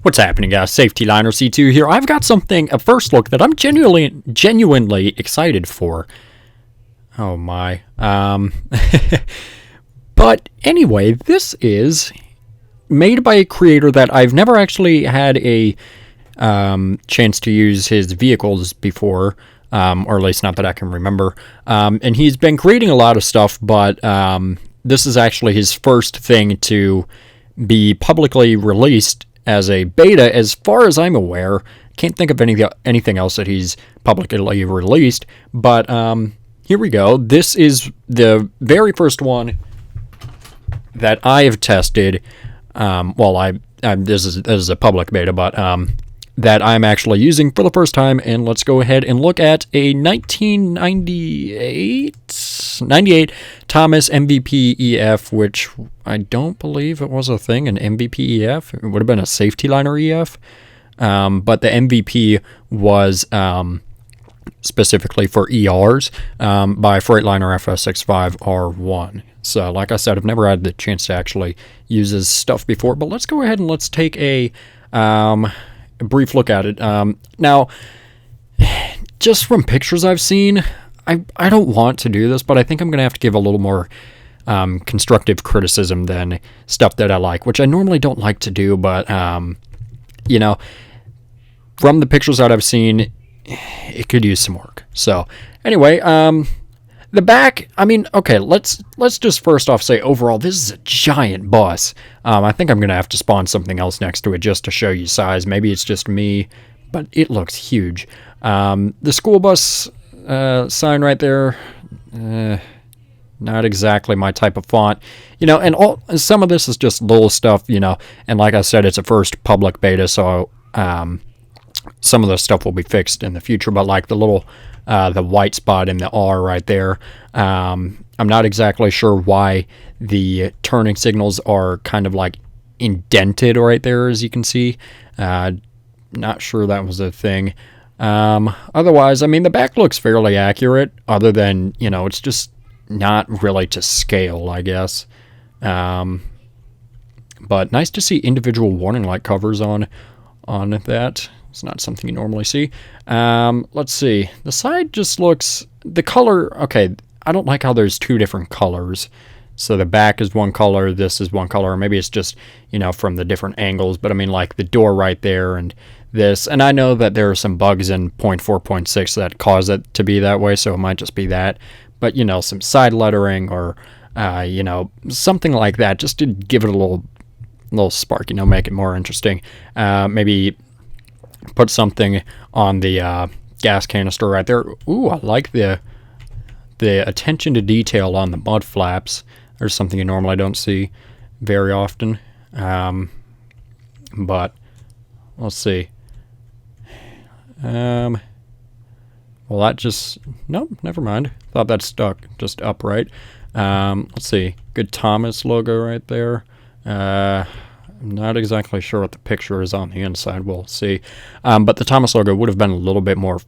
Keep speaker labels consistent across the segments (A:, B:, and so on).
A: What's happening, guys? Saf-T-Liner C2 here. I've got something, a first look that I'm genuinely excited for. Oh my. But anyway, this is made by a creator that I've never actually had a chance to use his vehicles before, or at least not that I can remember. And he's been creating a lot of stuff, but this is actually his first thing to be publicly released as a beta, as far as I'm aware. Can't think of anything else that he's publicly released, but here we go. This is the very first one that I have tested. This is a public beta, but that I'm actually using for the first time. And let's go ahead and look at a 98 Thomas MVP EF, which I don't believe it was a thing, an MVP EF. It would have been a Saf-T-Liner EF, but the MVP was specifically for ERs by Freightliner FS65R1. So, like I said, I've never had the chance to actually use his stuff before, but let's go ahead and let's take a brief look at it. Now, just from pictures I've seen, I don't want to do this, but I think I'm going to have to give a little more constructive criticism than stuff that I like, which I normally don't like to do, but, you know, from the pictures that I've seen, it could use some work. So, anyway, the back, I mean, okay, let's just first off say overall, this is a giant bus. I think I'm going to have to spawn something else next to it just to show you size. Maybe it's just me, but it looks huge. The school bus sign right there, not exactly my type of font, you know, and some of this is just little stuff, you know, and like I said, it's a first public beta, so some of the stuff will be fixed in the future, but like the little the white spot in the R right there, I'm not exactly sure why the turning signals are kind of like indented right there, as you can see. Not sure that was a thing. Otherwise, I mean, the back looks fairly accurate, other than, you know, it's just not really to scale, I guess. But nice to see individual warning light covers on that. It's not something you normally see. Let's see. The side just looks, the color, okay, I don't like how there's two different colors. So the back is one color, this is one color. Maybe it's just, you know, from the different angles. But I mean, like the door right there and this. And I know that there are some bugs in 0.4.6 that cause it to be that way, so it might just be that. But, you know, some side lettering or, you know, something like that, just to give it a little spark, you know, make it more interesting. Maybe put something on the gas canister right there. Ooh, I like the attention to detail on the mud flaps. There's something you normally don't see very often. But let's see. Well, that just, nope, never mind. Thought that stuck just upright. Let's see. Good Thomas logo right there. I'm not exactly sure what the picture is on the inside. We'll see. But the Thomas logo would have been a little bit more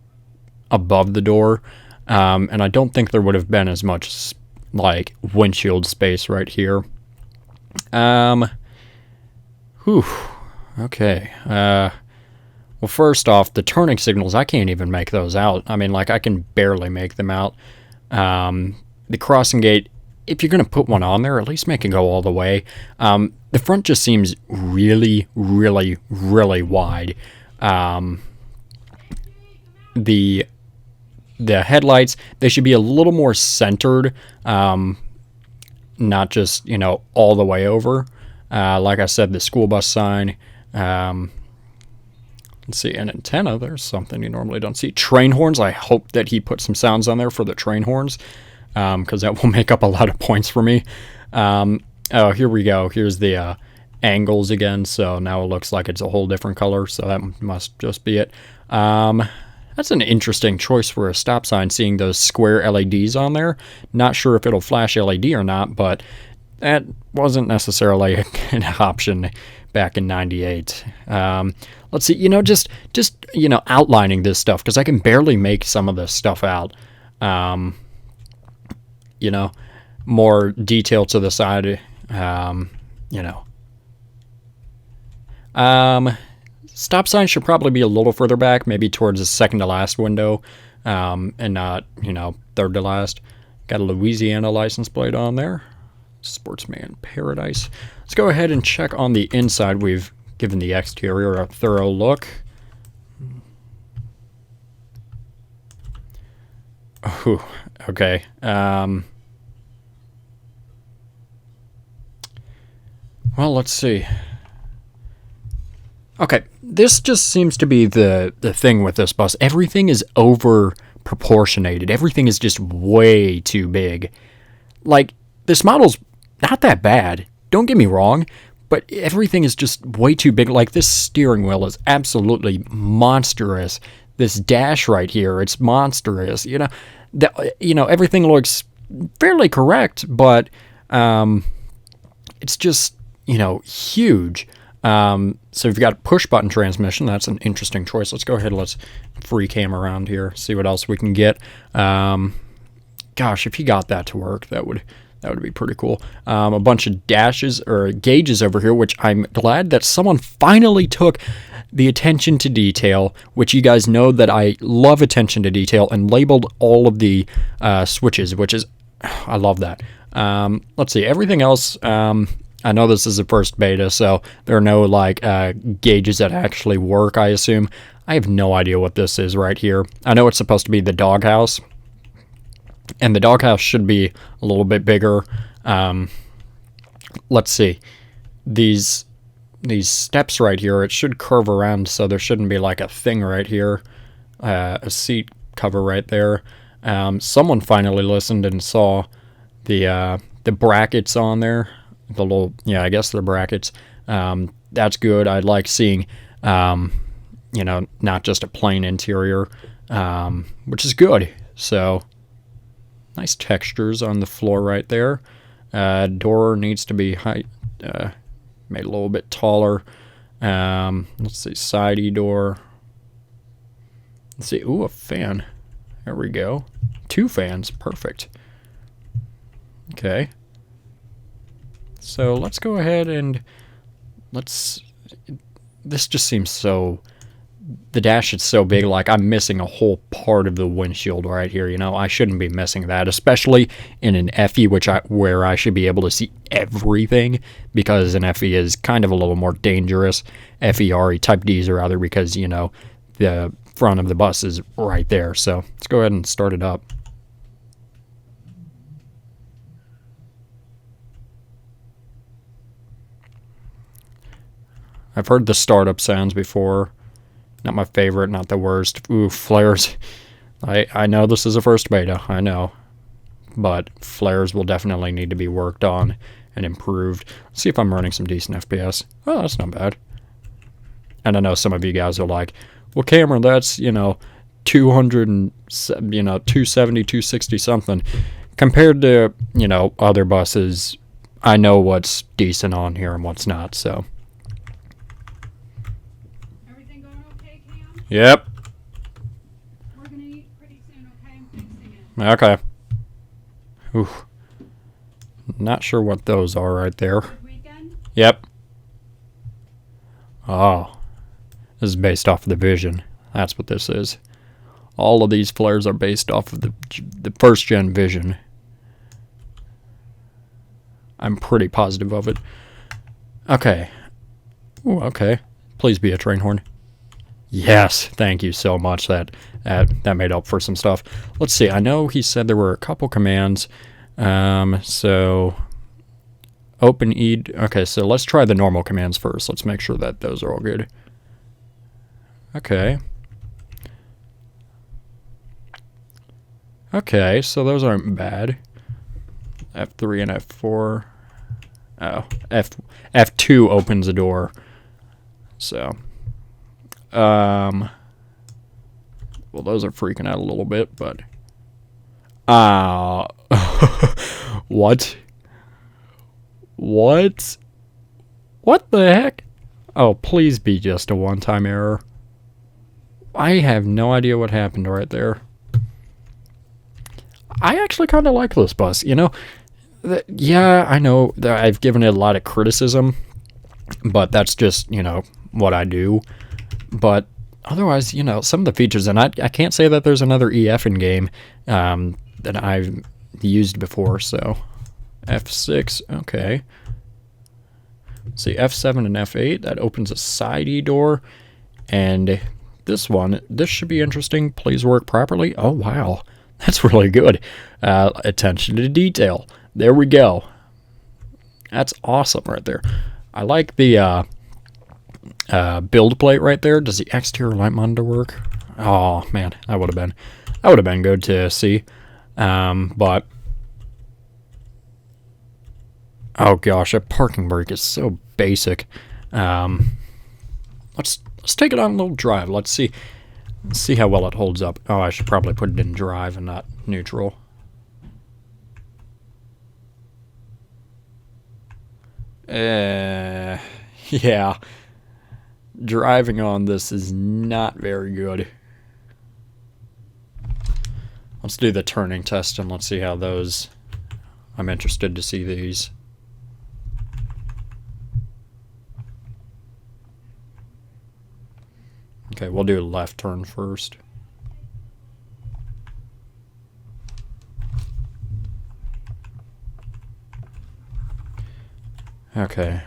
A: above the door. And I don't think there would have been as much like windshield space right here. Okay. Well, first off, the turning signals, I can't even make those out. I mean, like, I can barely make them out. The crossing gate, if you're going to put one on there, at least make it go all the way. The front just seems really, really, really wide. The headlights, they should be a little more centered, not just, you know, all the way over. Like I said, the school bus sign. Let's see, an antenna. There's something you normally don't see. Train horns. I hope that he put some sounds on there for the train horns, because that will make up a lot of points for me. Oh, here we go. Here's the angles again. So now it looks like it's a whole different color. So that must just be it. That's an interesting choice for a stop sign, seeing those square LEDs on there. Not sure if it'll flash LED or not, but that wasn't necessarily an option back in 98. Let's see, you know, just you know, outlining this stuff, because I can barely make some of this stuff out. You know, more detail to the side, you know. stop sign should probably be a little further back, maybe towards the second to last window, and not, third to last. Got a Louisiana license plate on there. Sportsman Paradise. Let's go ahead and check on the inside. We've given the exterior a thorough look. Oh, okay. Well, let's see. Okay, this just seems to be the thing with this bus. Everything is over proportionated. Everything is just way too big. Like, this model's not that bad. Don't get me wrong, but everything is just way too big. Like, this steering wheel is absolutely monstrous. This dash right here, it's monstrous. Everything looks fairly correct, but it's just, huge. So we've got a push button transmission. That's an interesting choice. Let's go ahead and let's free cam around here, see what else we can get. Gosh, if you got that to work, that would be pretty cool. A bunch of dashes or gauges over here, which I'm glad that someone finally took the attention to detail, which you guys know that I love attention to detail, and labeled all of the switches, which is, I love that. Let's see, everything else, I know this is the first beta, so there are no gauges that actually work, I assume. I have no idea what this is right here. I know it's supposed to be the doghouse, and the doghouse should be a little bit bigger. Let's see. These steps right here, it should curve around, so there shouldn't be like a thing right here. A seat cover right there. Someone finally listened and saw the brackets on there. The little, I guess they're brackets. That's good. I like seeing, not just a plain interior, which is good. So, nice textures on the floor right there. Door needs to be made a little bit taller. Let's see, sidey door. Let's see, ooh, a fan. There we go. 2 fans, perfect. Okay. So let's go ahead and this just seems so, the dash is so big, like I'm missing a whole part of the windshield right here, I shouldn't be missing that, especially in an FE, where I should be able to see everything, because an FE is kind of a little more dangerous, FERE, Type Ds rather, because, the front of the bus is right there. So let's go ahead and start it up. I've heard the startup sounds before. Not my favorite, not the worst. Ooh, flares. I know this is a first beta, I know. But flares will definitely need to be worked on and improved. Let's see if I'm running some decent FPS. Oh, that's not bad. And I know some of you guys are like, well, Cameron, that's, 200 and, 270, 260 something. Compared to, other buses, I know what's decent on here and what's not, so. Yep.
B: We're gonna eat pretty soon, okay? I'm fixing it.
A: Okay. Ooh. Not sure what those are right there.
B: Good weekend?
A: Yep. Oh. This is based off of the Vision. That's what this is. All of these flares are based off of the first gen Vision. I'm pretty positive of it. Okay. Ooh, okay. Please be a train horn. Yes, thank you so much. That made up for some stuff. Let's see. I know he said there were a couple commands. So open E. Okay, so let's try the normal commands first. Let's make sure that those are all good. Okay. Okay, so those aren't bad. F3 and F4. Oh, F2 opens the door. So. Well, those are freaking out a little bit, but what the heck? Oh, please be just a one-time error. I have no idea what happened right there. I actually kind of like this bus, yeah, I know that I've given it a lot of criticism, but that's just, what I do. But otherwise, you know, some of the features, and I can't say that there's another EF in game that I've used before. So F6, okay. See, F7 and F8, that opens a side E door. And this one, this should be interesting. Please work properly. Oh, wow. That's really good. Attention to detail. There we go. That's awesome right there. I like the build plate right there. Does the exterior light monitor work? Oh, man, that would have been good to see. But oh gosh, a parking brake is so basic. Let's take it on a little drive. Let's see how well it holds up. Oh, I should probably put it in drive and not neutral. Yeah. Driving on this is not very good. Let's do the turning test and let's see how those... I'm interested to see these. Okay, we'll do a left turn first. Okay.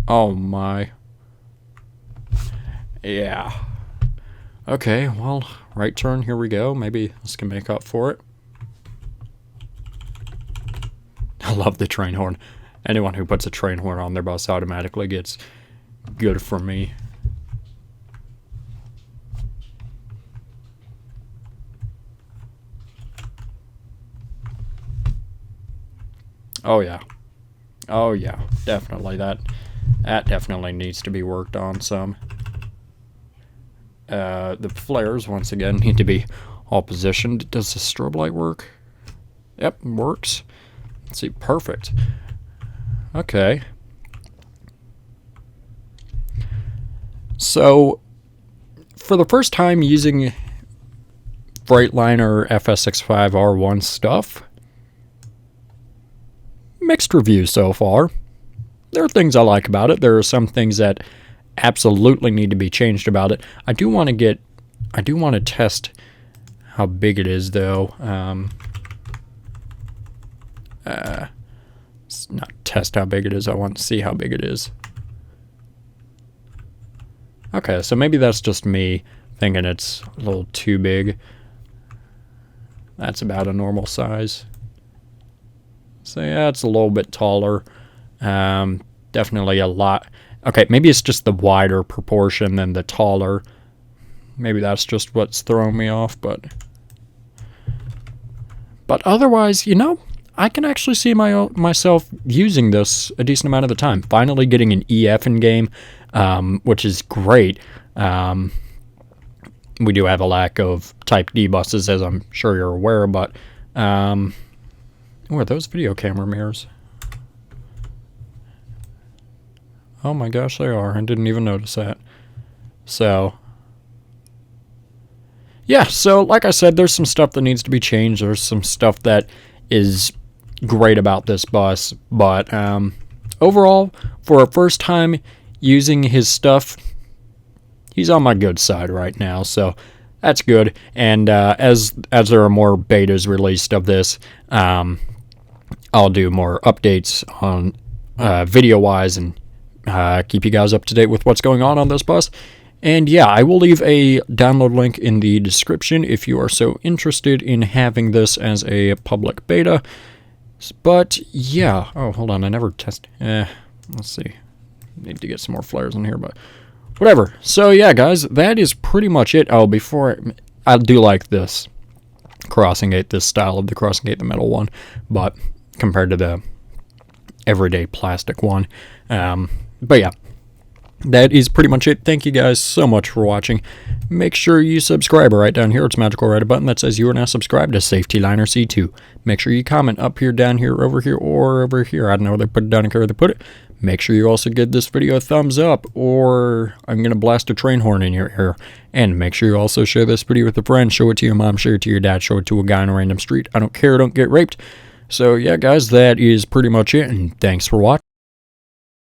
A: Oh my. Yeah. Okay, well, right turn, here we go. Maybe this can make up for it. I love the train horn. Anyone who puts a train horn on their bus automatically gets good from me. Oh yeah. Oh yeah, definitely. That definitely needs to be worked on some. The flares, once again, need to be all positioned. Does the strobe light work? Yep, works. Let's see, perfect. Okay. So, for the first time using Freightliner FS65R1 stuff, mixed reviews so far. There are things I like about it. There are some things that absolutely need to be changed about it. I do want to test how big it is, though. Not test how big it is. I want to see how big it is. Okay, so maybe that's just me thinking it's a little too big. That's about a normal size. So yeah, it's a little bit taller. Definitely a lot. Okay, maybe it's just the wider proportion than the taller. Maybe that's just what's throwing me off, but otherwise, you know, I can actually see myself using this a decent amount of the time. Finally getting an EF in game, which is great. We do have a lack of Type D buses, as I'm sure you're aware, but oh, are those video camera mirrors? Oh my gosh, they are. I didn't even notice that. So, yeah, so like I said, there's some stuff that needs to be changed. There's some stuff that is great about this bus, but overall, for a first time using his stuff, he's on my good side right now, so that's good. And as there are more betas released of this, I'll do more updates on video-wise and keep you guys up to date with what's going on this bus. And yeah, I will leave a download link in the description if you are so interested in having this as a public beta. But yeah, oh, hold on, I never tested. Let's see. Need to get some more flares in here, but whatever. So yeah, guys, that is pretty much it. Oh, I do like this crossing gate, this style of the crossing gate, the metal one, but compared to the everyday plastic one. But yeah, that is pretty much it. Thank you guys so much for watching. Make sure you subscribe right down here. It's magical. Right a button that says you are now subscribed to Saf-T-Liner C2. Make sure you comment up here, down here, over here, or over here. I don't know where they put it, down here where they put it. Make sure you also give this video a thumbs up, or I'm going to blast a train horn in your ear. And make sure you also share this video with a friend. Show it to your mom, share it to your dad, show it to a guy on a random street. I don't care, don't get raped. So yeah, guys, that is pretty much it, and thanks for watching.